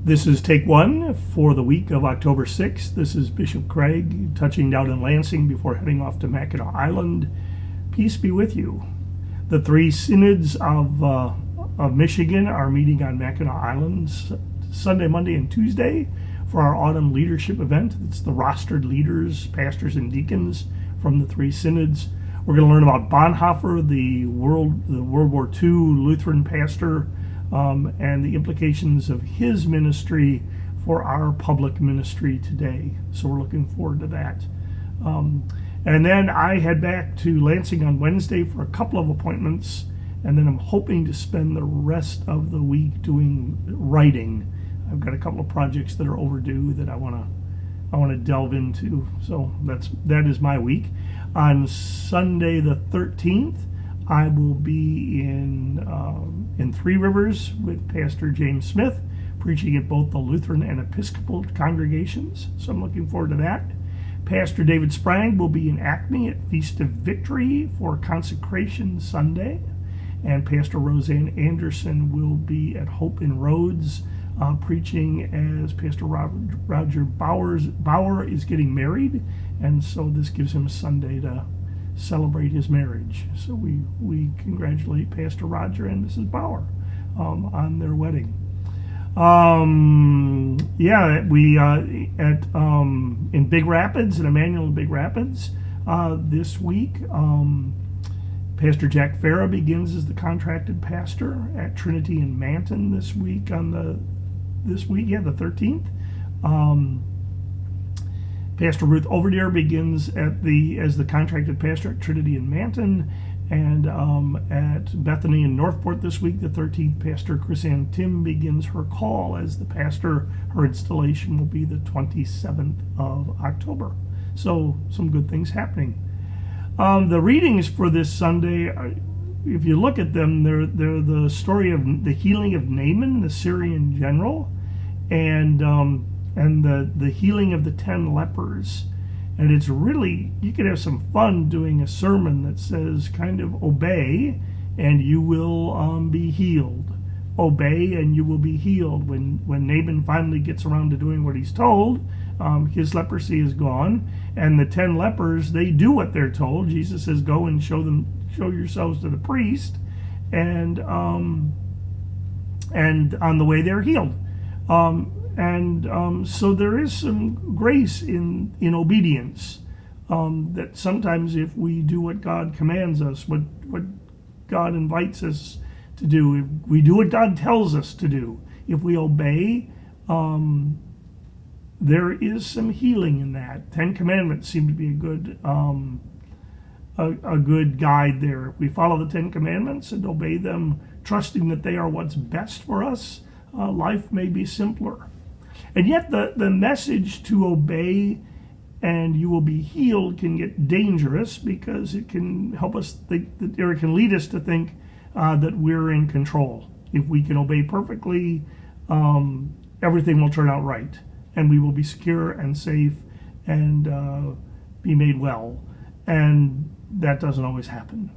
This is take one for the week of October 6th. This is Bishop Craig touching down in Lansing before heading off to Mackinac Island. Peace be with you. The three synods of Michigan are meeting on Mackinac Island Sunday, Monday, and Tuesday for our autumn leadership event. It's the rostered leaders, pastors, and deacons from the three synods. We're going to learn about Bonhoeffer, the World War II Lutheran pastor, and the implications of his ministry for our public ministry today. So we're looking forward to that. And then I head back to Lansing on Wednesday for a couple of appointments, and then I'm hoping to spend the rest of the week doing writing. I've got a couple of projects that are overdue that I want to delve into. So that is my week. On Sunday the 13th, I will be in Three Rivers with Pastor James Smith, preaching at both the Lutheran and Episcopal congregations. So I'm looking forward to that. Pastor David Sprang will be in Acme at Feast of Victory for Consecration Sunday. And Pastor Roseanne Anderson will be at Hope in Rhodes, preaching as Pastor Roger Bauer is getting married. And so this gives him a Sunday to celebrate his marriage. So we congratulate Pastor Roger and Mrs. Bauer on their wedding. In Big Rapids, in Emmanuel in Big Rapids, this week, Pastor Jack Farah begins as the contracted pastor at Trinity in Manton this week the 13th. Pastor Ruth Overdeer begins as the contracted pastor at Trinity in Manton, and at Bethany in Northport this week, the 13th, Pastor Chris-Ann Tim begins her call as the pastor. Her installation will be the 27th of October. So some good things happening. The readings for this Sunday, if you look at them, they're the story of the healing of Naaman, the Syrian general, and the healing of the 10 lepers. And it's really, you could have some fun doing a sermon that says kind of obey and you will be healed. Obey and you will be healed. When Naaman finally gets around to doing what he's told, his leprosy is gone. And the 10 lepers, they do what they're told. Jesus says, go and show yourselves to the priest. And on the way they're healed. So there is some grace in obedience, that sometimes if we do what God commands us, what God invites us to do, if we do what God tells us to do, if we obey, there is some healing in that. 10 Commandments seem to be a good guide there. If we follow the 10 Commandments and obey them, trusting that they are what's best for us, life may be simpler. And yet the message to obey and you will be healed can get dangerous, because it can help us think that, or it can lead us to think that we're in control. If we can obey perfectly, everything will turn out right, and we will be secure and safe and be made well. And that doesn't always happen.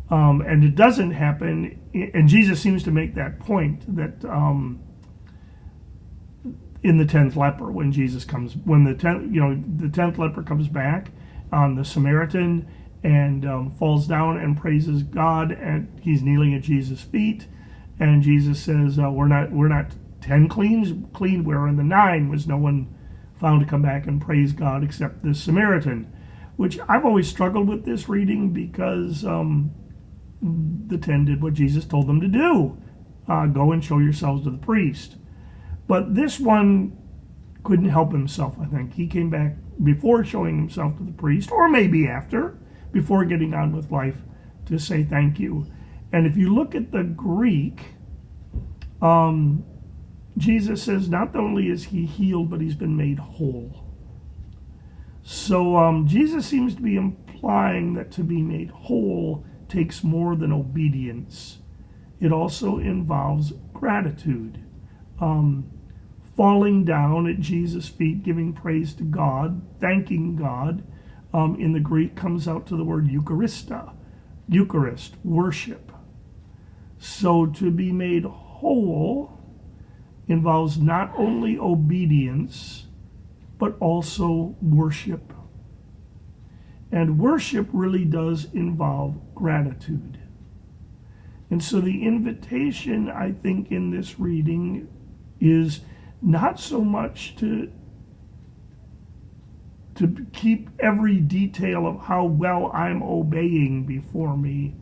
And it doesn't happen, and Jesus seems to make that point that in the 10th leper, when Jesus comes, when the 10th leper comes back, the Samaritan, and falls down and praises God, and he's kneeling at Jesus' feet, and Jesus says, we're not 10 clean, where in the 9 was no one found to come back and praise God except this Samaritan, which I've always struggled with this reading, because the 10 did what Jesus told them to do. Go and show yourselves to the priest. But this one couldn't help himself, I think. He came back before showing himself to the priest, or maybe after, before getting on with life, to say thank you. And if you look at the Greek, Jesus says not only is he healed, but he's been made whole. So Jesus seems to be implying that to be made whole takes more than obedience. It also involves gratitude. Falling down at Jesus' feet, giving praise to God, thanking God, in the Greek comes out to the word Eucharista, Eucharist, worship. So to be made whole involves not only obedience, but also worship. And worship really does involve gratitude. And so the invitation, I think, in this reading is not so much to keep every detail of how well I'm obeying before me,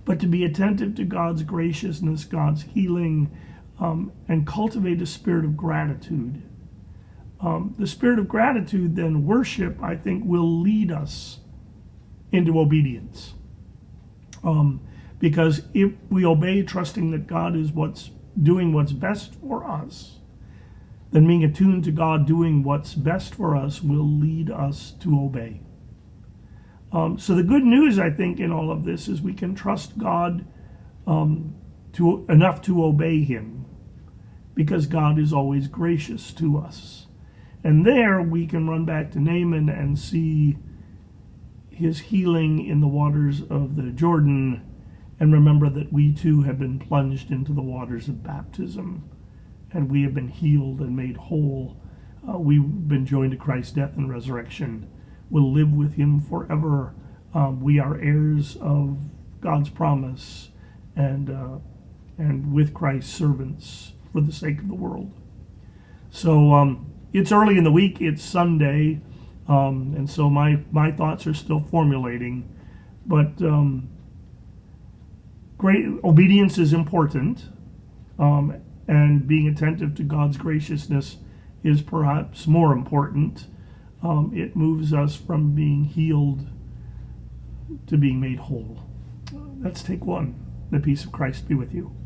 but to be attentive to God's graciousness, God's healing, and cultivate a spirit of gratitude. The spirit of gratitude, then worship, I think, will lead us into obedience. Because if we obey, trusting that God is doing what's best for us, then being attuned to God doing what's best for us will lead us to obey. So the good news, I think, in all of this is we can trust God enough to obey Him, because God is always gracious to us. And there we can run back to Naaman and see his healing in the waters of the Jordan, and remember that we too have been plunged into the waters of baptism, and we have been healed and made whole. We've been joined to Christ's death and resurrection. We'll live with Him forever. We are heirs of God's promise, and with Christ's servants for the sake of the world. So it's early in the week. It's Sunday, and so my thoughts are still formulating. But great obedience is important, and being attentive to God's graciousness is perhaps more important. It moves us from being healed to being made whole. Let's take one. The peace of Christ be with you.